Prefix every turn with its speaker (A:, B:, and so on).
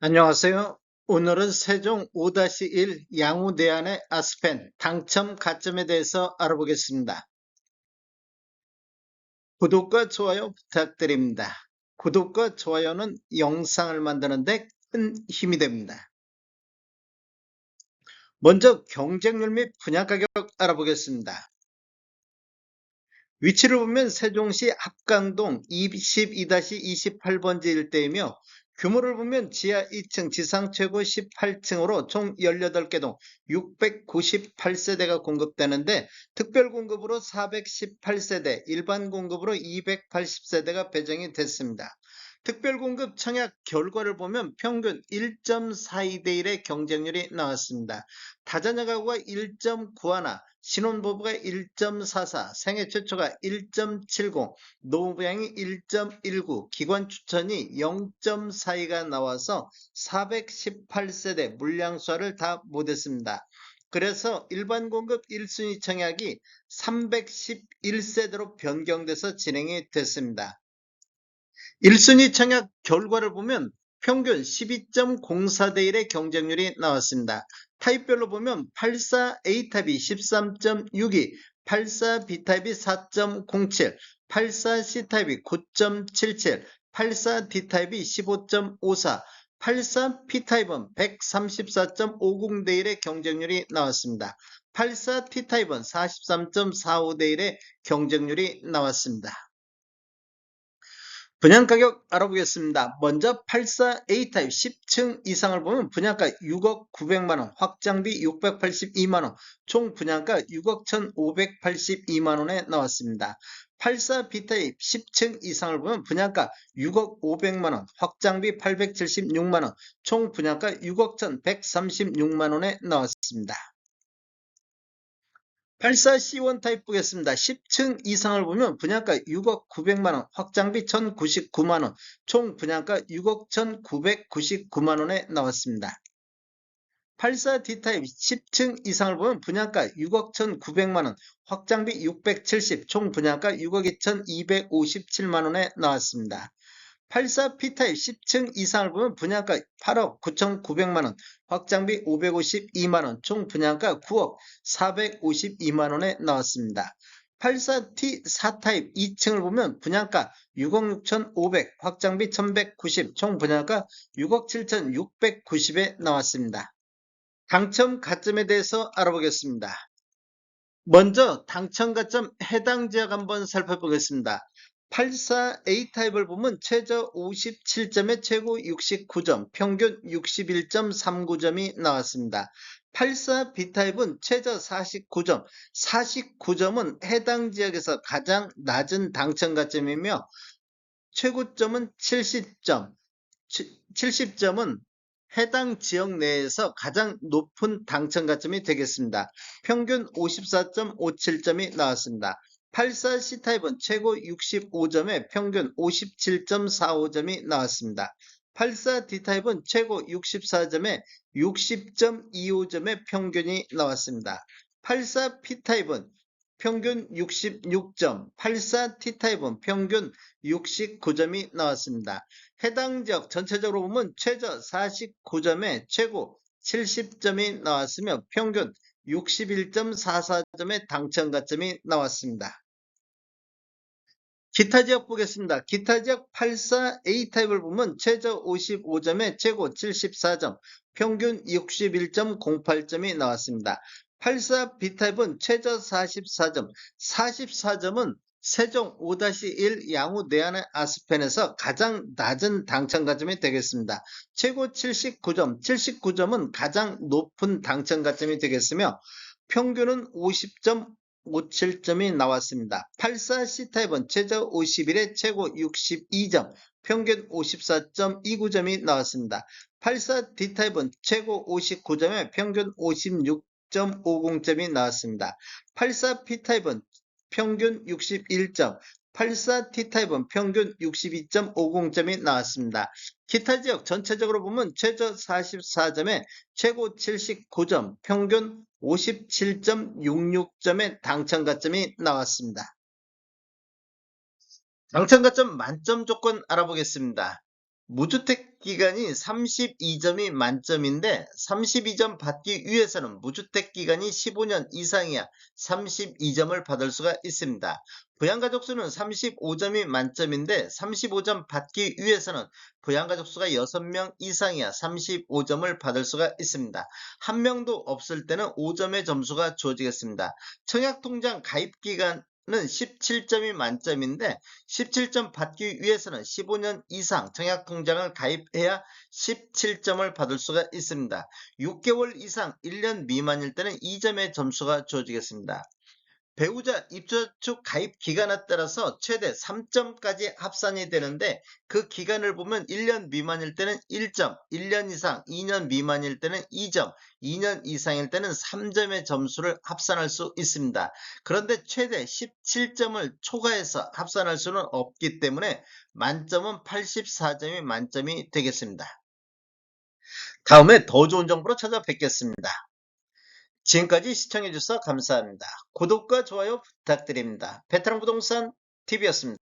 A: 안녕하세요. 오늘은 세종 5-1 양우대안의 아스펜 당첨 가점에 대해서 알아보겠습니다. 구독과 좋아요 부탁드립니다. 구독과 좋아요는 영상을 만드는 데 큰 힘이 됩니다. 먼저 경쟁률 및 분양가격 알아보겠습니다. 위치를 보면 세종시 합강동 22-28번지 일대이며 규모를 보면 지하 2층, 지상 최고 18층으로 총 18개 동 698세대가 공급되는데 특별 공급으로 418세대, 일반 공급으로 280세대가 배정이 됐습니다. 특별 공급 청약 결과를 보면 평균 1.42대 1의 경쟁률이 나왔습니다. 다자녀 가구가 1.91, 신혼부부가 1.44, 생애 최초가 1.70, 노부양이 1.19, 기관 추천이 0.42가 나와서 418세대 물량수화를 다 못했습니다. 그래서 일반 공급 1순위 청약이 311세대로 변경돼서 진행이 됐습니다. 1순위 청약 결과를 보면 평균 12.04대 1의 경쟁률이 나왔습니다. 타입별로 보면 84A타입이 13.62, 84B타입이 4.07, 84C타입이 9.77, 84D타입이 15.54, 84P타입은 134.50대 1의 경쟁률이 나왔습니다. 84T타입은 43.45대 1의 경쟁률이 나왔습니다. 분양가격 알아보겠습니다. 먼저 84A타입 10층 이상을 보면 분양가 6억 900만원, 확장비 682만원, 총 분양가 6억 1582만원에 나왔습니다. 84B타입 10층 이상을 보면 분양가 6억 500만원, 확장비 876만원, 총 분양가 6억 1136만원에 나왔습니다. 84C1 타입 보겠습니다. 10층 이상을 보면 분양가 6억 900만원, 확장비 1099만원, 총 분양가 6억 1999만원에 나왔습니다. 84D 타입 10층 이상을 보면 분양가 6억 1900만원, 확장비 670, 총 분양가 6억 2257만원에 나왔습니다. 84P타입 10층 이상을 보면 분양가 8억 9,900만원, 확장비 552만원, 총 분양가 9억 452만원에 나왔습니다. 84T 4타입 2층을 보면 분양가 6억 6,500, 확장비 1,190, 총 분양가 6억 7,690에 나왔습니다. 당첨 가점에 대해서 알아보겠습니다. 먼저 당첨 가점 해당 지역 한번 살펴보겠습니다. 84A타입을 보면 최저 57점에 최고 69점, 평균 61.39점이 나왔습니다. 84B타입은 최저 49점, 49점은 해당 지역에서 가장 낮은 당첨 가점이며 최고점은 70점, 70점은 해당 지역 내에서 가장 높은 당첨 가점이 되겠습니다. 평균 54.57점이 나왔습니다. 84C 타입은 최고 65점에 평균 57.45점이 나왔습니다. 84D 타입은 최고 64점에 60.25점의 평균이 나왔습니다. 84P 타입은 평균 66점, 84T 타입은 평균 69점이 나왔습니다. 해당 지역 전체적으로 보면 최저 49점에 최고 70점이 나왔으며 평균 61.44점의 당첨 가점이 나왔습니다. 기타 지역 보겠습니다. 기타 지역 84A 타입을 보면 최저 55점에 최고 74점, 평균 61.08점이 나왔습니다. 84B 타입은 최저 44점, 44점은 세종 5-1 양우 내안의 아스펜에서 가장 낮은 당첨 가점이 되겠습니다. 최고 79점, 79점은 가장 높은 당첨 가점이 되겠으며 평균은 50.57점이 나왔습니다. 84C 타입은 최저 51에 최고 62점, 평균 54.29점이 나왔습니다. 84D 타입은 최고 59점에 평균 56.50점이 나왔습니다. 84P 타입은 평균 61점, 84T 타입은 평균 62.50점이 나왔습니다. 기타 지역 전체적으로 보면 최저 44점에 최고 79점, 평균 57.66점의 당첨 가점이 나왔습니다. 당첨 가점 만점 조건 알아보겠습니다. 무주택 기간이 32점이 만점인데 32점 받기 위해서는 무주택 기간이 15년 이상이야 32점을 받을 수가 있습니다. 부양가족 수는 35점이 만점인데 35점 받기 위해서는 부양가족 수가 6명 이상이야 35점을 받을 수가 있습니다. 한 명도 없을 때는 5점의 점수가 주어지겠습니다. 청약통장 가입 기간 는 17점이 만점인데 17점 받기 위해서는 15년 이상 청약통장을 가입해야 17점을 받을 수가 있습니다. 6개월 이상 1년 미만일 때는 2점의 점수가 주어지겠습니다. 배우자 입주자축 가입 기간에 따라서 최대 3점까지 합산이 되는데 그 기간을 보면 1년 미만일 때는 1점, 1년 이상 2년 미만일 때는 2점, 2년 이상일 때는 3점의 점수를 합산할 수 있습니다. 그런데 최대 17점을 초과해서 합산할 수는 없기 때문에 만점은 84점이 만점이 되겠습니다. 다음에 더 좋은 정보로 찾아뵙겠습니다. 지금까지 시청해주셔서 감사합니다. 구독과 좋아요 부탁드립니다. 베테랑 부동산 TV였습니다.